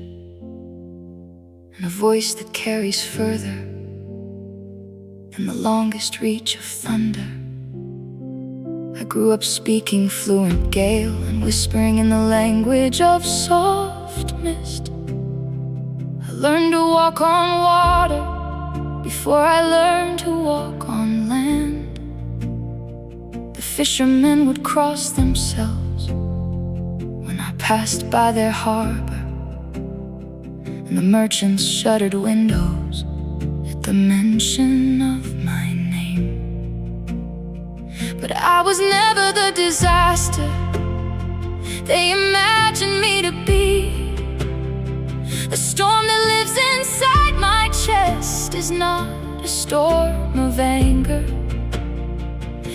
and a voice that carries further than the longest reach of thunder. I grew up speaking fluent Gael and whispering in the language of soft mist. I learned to walk on water before I learned to walk on land. The fishermen would cross themselves when I passed by their harbor, and the merchants shuttered windows at the mention of my name. But I was never the disaster they imagined me to be. The storm that lives inside my chest is not a storm of anger.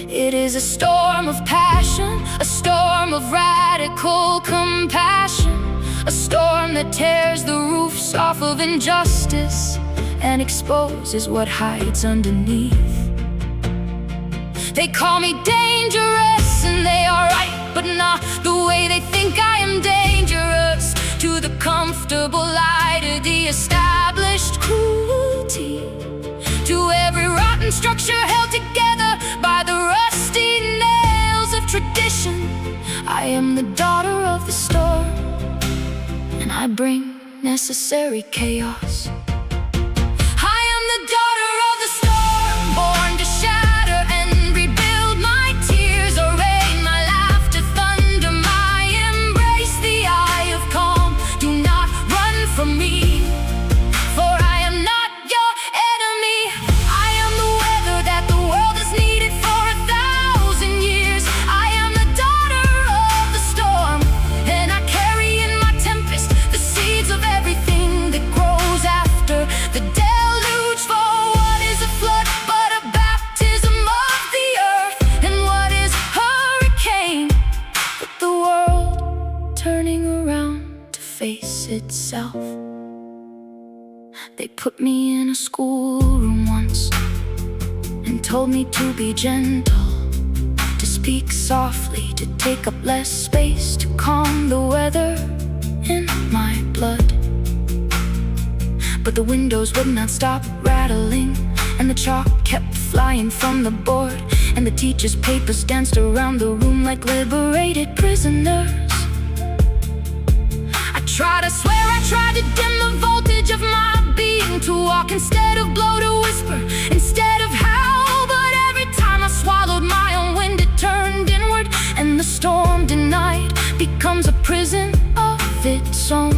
It is a storm of passion, a storm of radical compassion, A storm that tears the roofs off of injustice and exposes what hides underneath. They call me dangerous, and they are right, but not the way they think I am dangerous. To the comfortable lie, to the established cruelty, to every rotten structure held together by the rusty nails of tradition. I am the daughter of the storm, and I bring necessary chaos. I am the daughter of the storm, born to shatter and rebuild my tears, array my laughter, thunder my embrace, the eye of calm. Do not run from me, for I am not your enemy. I am the weather that the world has needed for 1,000 years. I am the daughter of the storm, and I carry in my tempest the seeds of everything that grows after the deluge. For what is a flood but a baptism of the earth? And what is hurricane but the world turning around to face itself? They put me in a schoolroom once and told me to be gentle, to speak softly, to take up less space, to calm the weather in my blood. But the windows would not stop rattling, and the chalk kept flying from the board, and the teacher's papers danced around the room like liberated prisoners. I tried to dim the voltage of my being, to walk instead of blow, to whisper instead of howl. But every time I swallowed my own wind, it turned inward, and the storm denied becomes a prison of its own.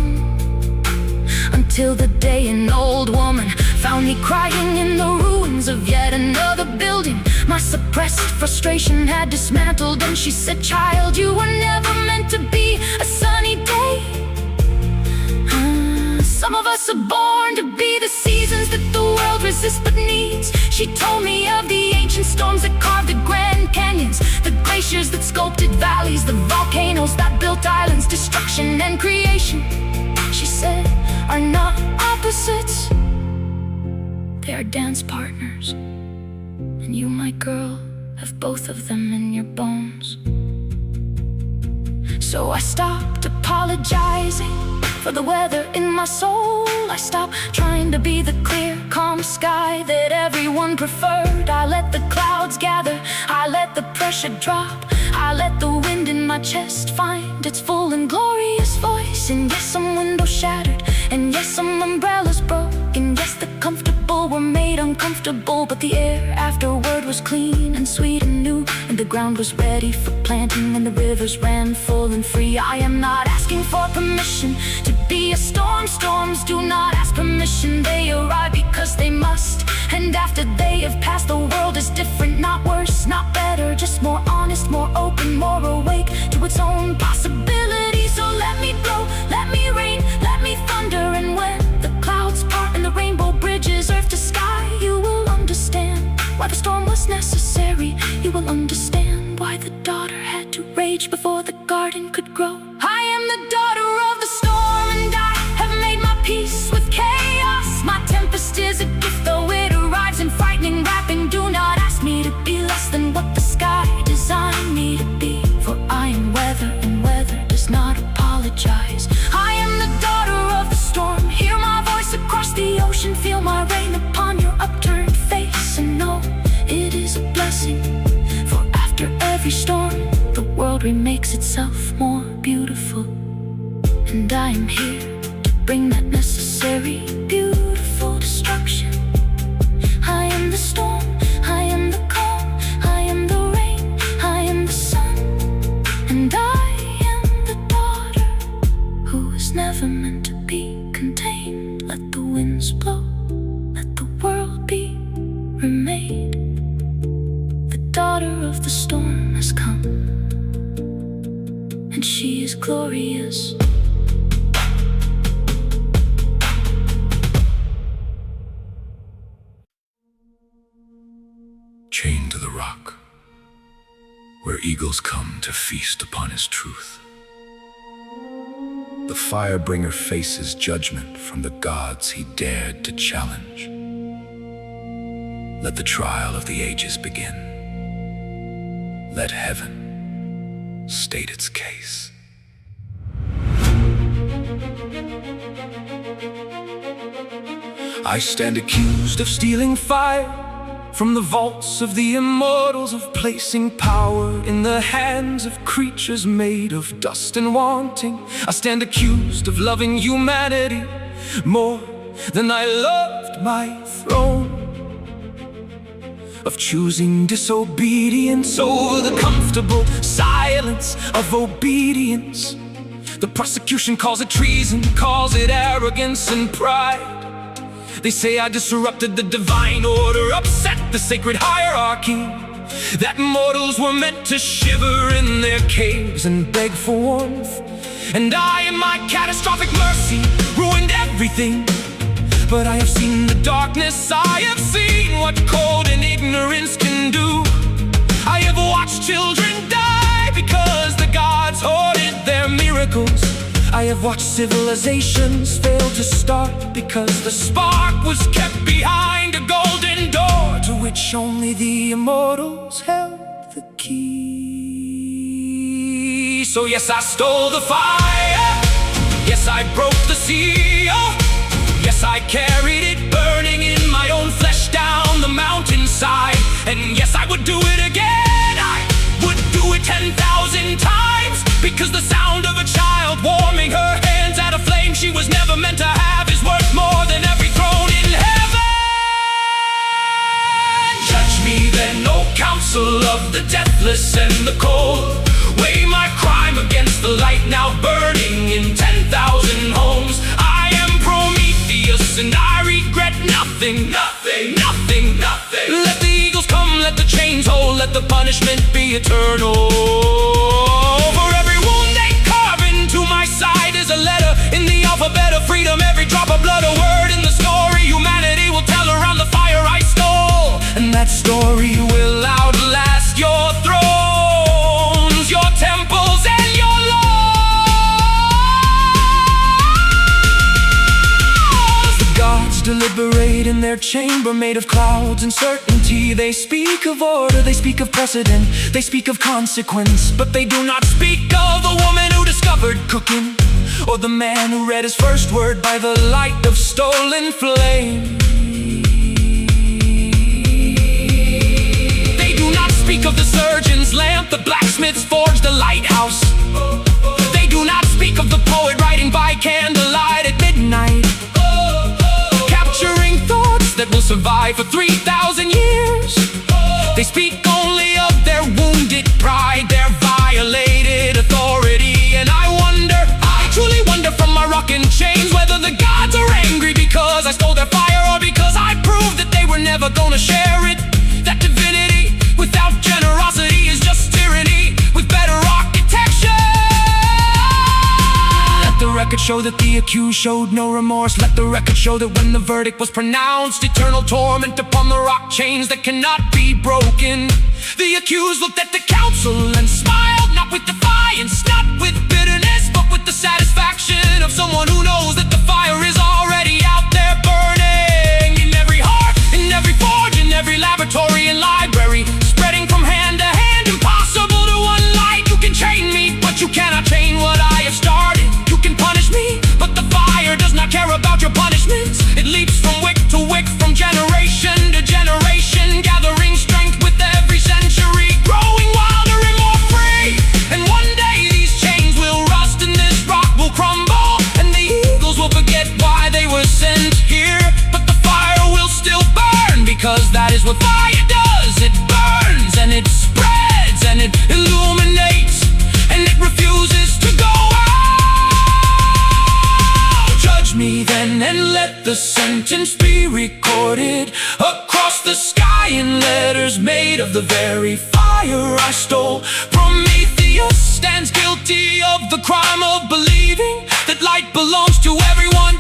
Until the day an old woman found me crying in the ruins of yet another building. My suppressed frustration had dismantled, and she said, "Child, you were never meant to be a sunny day. Some of us are born to be the seasons that the world resists but needs." She told me of the ancient storms that carved the Grand Canyons, the glaciers that sculpted valleys, the volcanoes that built islands. Destruction and creation, she said, are not opposites, they are dance partners. And you, my girl, have both of them in your bones. So I stopped apologizing for the weather in my soul. I stopped trying to be the clear, calm sky that everyone preferred. I let the clouds gather, I let the pressure drop, I let the wind in my chest find its full and glorious voice. And yes, some windows shattered, and yes, some umbrellas broke, and yes, the comfortable were made uncomfortable. But the air afterward was clean and sweet and new, and the ground was ready for planting, and the rivers ran full and free. I am not asking for permission to be a storm. Storms do not ask permission, they arrive because they must. And after they have passed, the world is different, not worse, not better, just more honest, more open, more awake to its own possibilities. So let me blow, let me rain, let me thunder, and when the clouds part and the rainbow bridges earth to sky, you will understand why the storm was necessary. You will understand why the daughter had to rage before the garden could grow. I am the daughter of the storm, and I have made my peace with chaos. My tempest is a gift, though it arrives in frightening wrapping. Do not ask me to be less than what the sky designed me to be, for I am weather, and weather does not apologize. I am the daughter of the storm. Hear my voice across the ocean, feel my rain upon your upturned face, and know it is a blessing, for after every storm the world remakes itself more beautiful. And I am here to bring that necessary beautiful destruction. I am the storm, I am the calm, I am the rain, I am the sun, and I am the daughter who was never meant to be contained. Let the winds blow, let the world be remade. The daughter of the storm has come, and she is glorious. Chained to the rock, where eagles come to feast upon his truth. The firebringer faces judgment from the gods he dared to challenge. Let the trial of the ages begin. Let heaven state its case. I stand accused of stealing fire from the vaults of the immortals, of placing power in the hands of creatures made of dust and wanting. I stand accused of loving humanity more than I loved my throne, of choosing disobedience over the comfortable silence of obedience. The prosecution calls it treason, calls it arrogance and pride. They say I disrupted the divine order, upset the sacred hierarchy, that mortals were meant to shiver in their caves and beg for warmth. And I, in my catastrophic mercy, ruined everything. But I have seen the darkness, I have seen what cold and ignorance can do. I have watched children die because the gods hoarded their miracles. I have watched civilizations fail to start because the spark was kept behind a golden door to which only the immortals held the key. So yes, I stole the fire. Yes, I broke the seal. Yes, I carried it burning in my own flesh down the mountainside. And yes, I would do it again. I would do it 10,000 times, because the sound of a child warming her hands at a flame she was never meant to have is worth more than every throne in heaven. Judge me then, O council of the deathless and the cold. Weigh my crime against the light now burning in 10,000 homes. I am Prometheus and I regret nothing, nothing, nothing, nothing. Let the eagles come, let the chains hold, let the punishment be eternal. For every wound they carve into my side is a letter in the alphabet of freedom. Every drop of blood a word in the story humanity will tell around the fire I stole. And that story will outlast your thrones, your temples and your laws. The gods deliberate in their chamber made of clouds and certainty. They speak of order, they speak of precedent, they speak of consequence, but they do not speak of the woman who discovered cooking, or the man who read his first word by the light of stolen flame. They do not speak of the surgeon's lamp, the blacksmith's forge, the lighthouse. They do not speak of the poet writing by candlelight at midnight, capturing thoughts that will survive for 3,000 years. They speak only of their wounded pride, their violated authority. And I truly wonder from my rocking chains, whether the gods are angry because I stole their fire, or because I proved that they were never gonna share it. That divinity without generosity is just tyranny with better architecture. Let the record show that the accused showed no remorse. Let the record show that when the verdict was pronounced, eternal torment upon the rock chains that cannot be broken. The accused looked at the council and smiled, not with defiance, not with bitterness, but with the satisfaction of someone who knows that the fire is already out there burning in every heart, in every forge, in every laboratory and library, spreading from hand to hand, impossible to unlight. You can chain me, but you cannot chain what I have started. You can punish me, but the fire does not care about your punishments. It leaps from wick to wick, from generation to generation, gathering strength with every century, growing wilder and more free. And one day these chains will rust and this rock will crumble, and the eagles will forget why they were sent here. But the fire will still burn, because that is what fire does. It burns and it spreads and it illuminates, and it refuses to go out. Judge me then and let the sentence be recorded across the sky in letters made of the very fire I stole. Prometheus stands guilty of the crime of believing that light belongs to everyone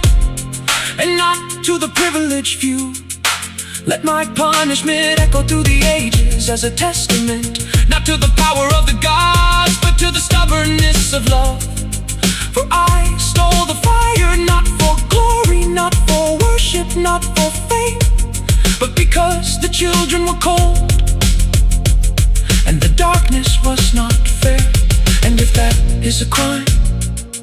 and not to the privileged few. Let my punishment echo through the ages as a testament, not to the power of the gods, but to the stubbornness of love. For I stole the fire, not for glory, not for worship, not for fame, but because the children were cold and the darkness was not fair. And if that is a crime,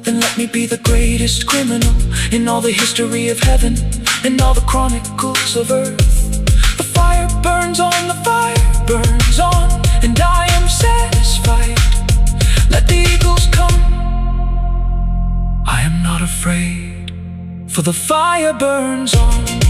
then let me be the greatest criminal in all the history of heaven and all the chronicles of earth. The fire burns on, the fire burns on, and I am satisfied. Let the eagles come, I am not afraid, for the fire burns on.